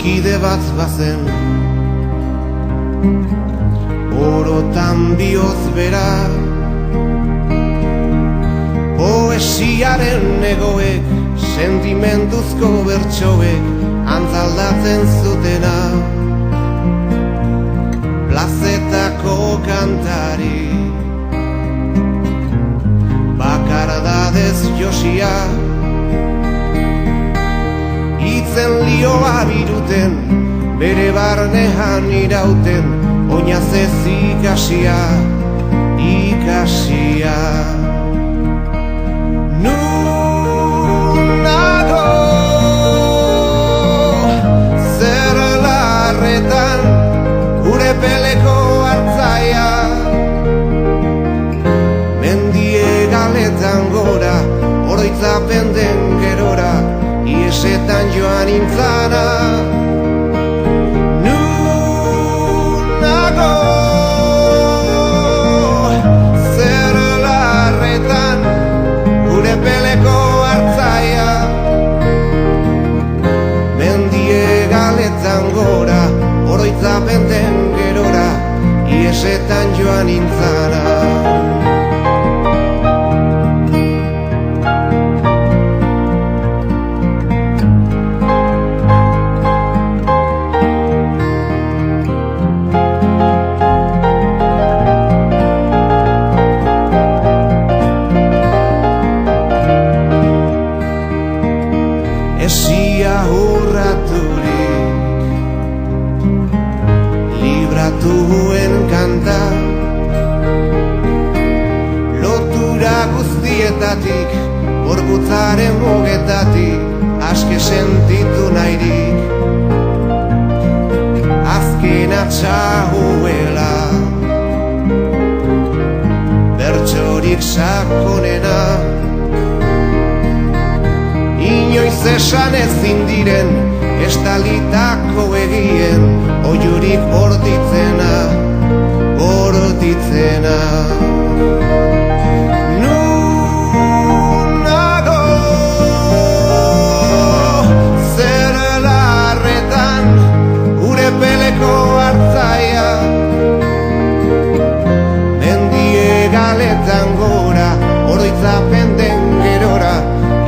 kide bat bazen, orotan bihotz bera, poesiaren egoek, sentimentuzko bertsoek antzaldatzen zutena. Plazetako kantari, bakardadez josia, itzen lioa biruten, bere barnean irauten, oinazez ikasia, ikasia. Nunago zer larretan gure peleko hartzaia, mendie galetan gora, oroitzapen den gerora, iesetan joan intzana. Nunago zer larretan gure peleko hartzaia, mendie galetan gora, oroitzapen den gerora, iesetan joan intzana. Esia urraturik, libratuen kanta, lotura guztietatik, gorputzaren mugetatik, aske sentitu nahirik, azken atxahuela, bertsorik sakonena, inoiz esan ezin diren, estalitako egien, oiurik bortitzena, bortitzena. Nunago zer larretan gure peleko hartzaia, mendie galetan gora, oroitzapen den gerora,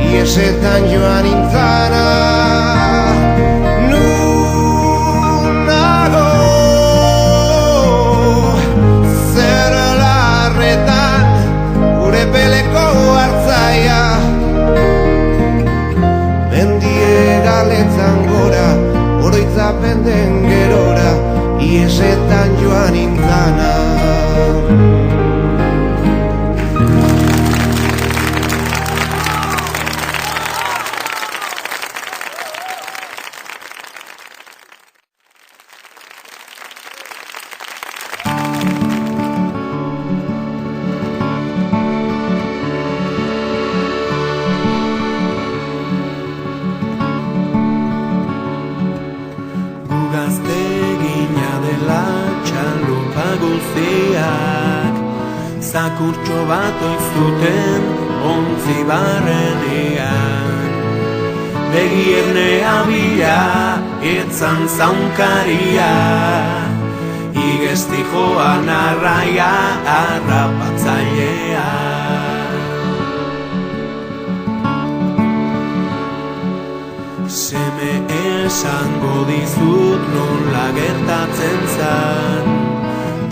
iesetan joan intzana. Nunago zer larretan gure peleko hartzaia, mendie galetan gora, oroitzapen den gerora, iesetan joan intzana. Zakurtxo bat oizuten ontzi barrenean, begi ernea bila etzan zaunkaria, igesti joan arraia harrapatzailea. Seme esango dizut nola gertatzen zan,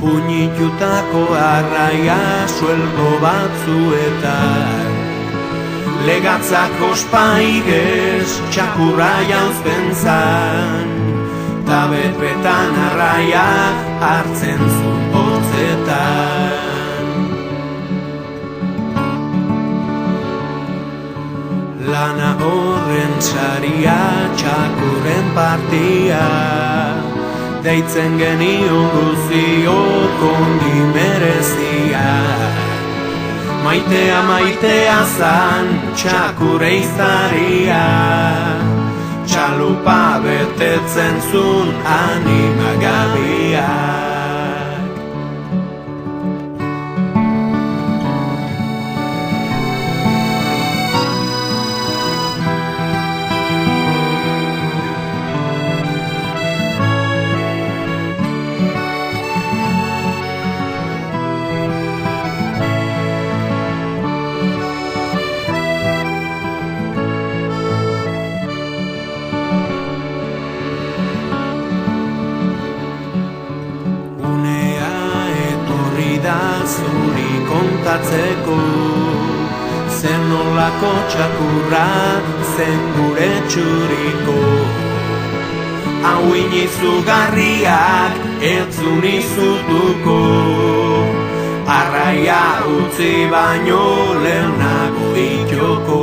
puñitutako arraia sueldo batzuetan, legatzak ospaigez txakurra jauzten zan, ta bepetan arraia hartzen zuen bortzetan. Lana horren saria txakurren partia, deitzen genion guziok ondi merezia. Maitea maitea zan txakurre izaria, txalupa betetzen zun animagabiak. kontatzeko, zen nolako txakurra zen gure txuriko. Hau inizugarriak etzun izutuko, arraia utzi baino lehenago itxoko.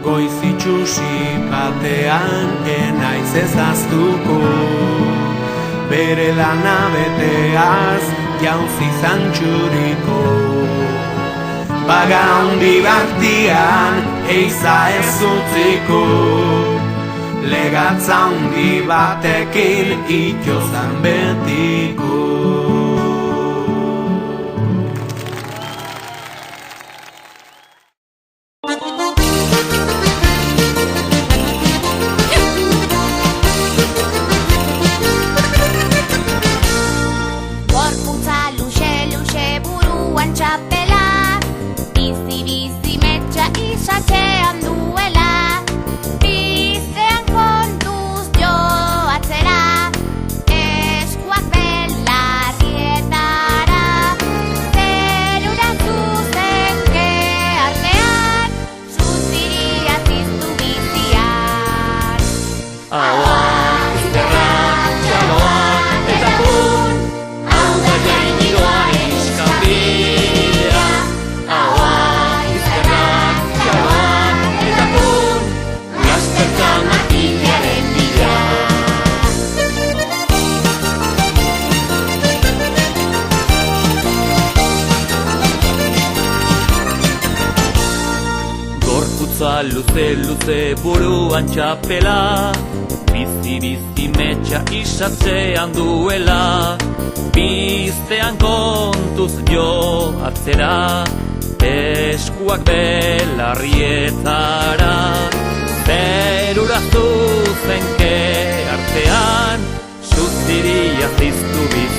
Goiz itxusi batean enaiz ezaztuko, bere lana beteaz jauzi zantxuriko. Baga handi bartian eiza ez utziko, legatza handi batekin itxozan betiko. Gorputza luxe buruan txapela, bizi metxa izatzean duela, biztean kontuz joatzera, eskuak belarrietara, zerura zuzenke artean, zuziria ziztu bizian. Ahoa, izterrak, txaloak eta kun, hau da jainiroaren eskapila. Ahoa, izterrak, txaloak eta kun, gazterka makilaren bila. Gorputza luze buruan txapela, bizi metxa isatzean duela, biztean kontuz joatzera, eskuak belarrietara, zerura zuzenke artean, suziria ziztu bizian.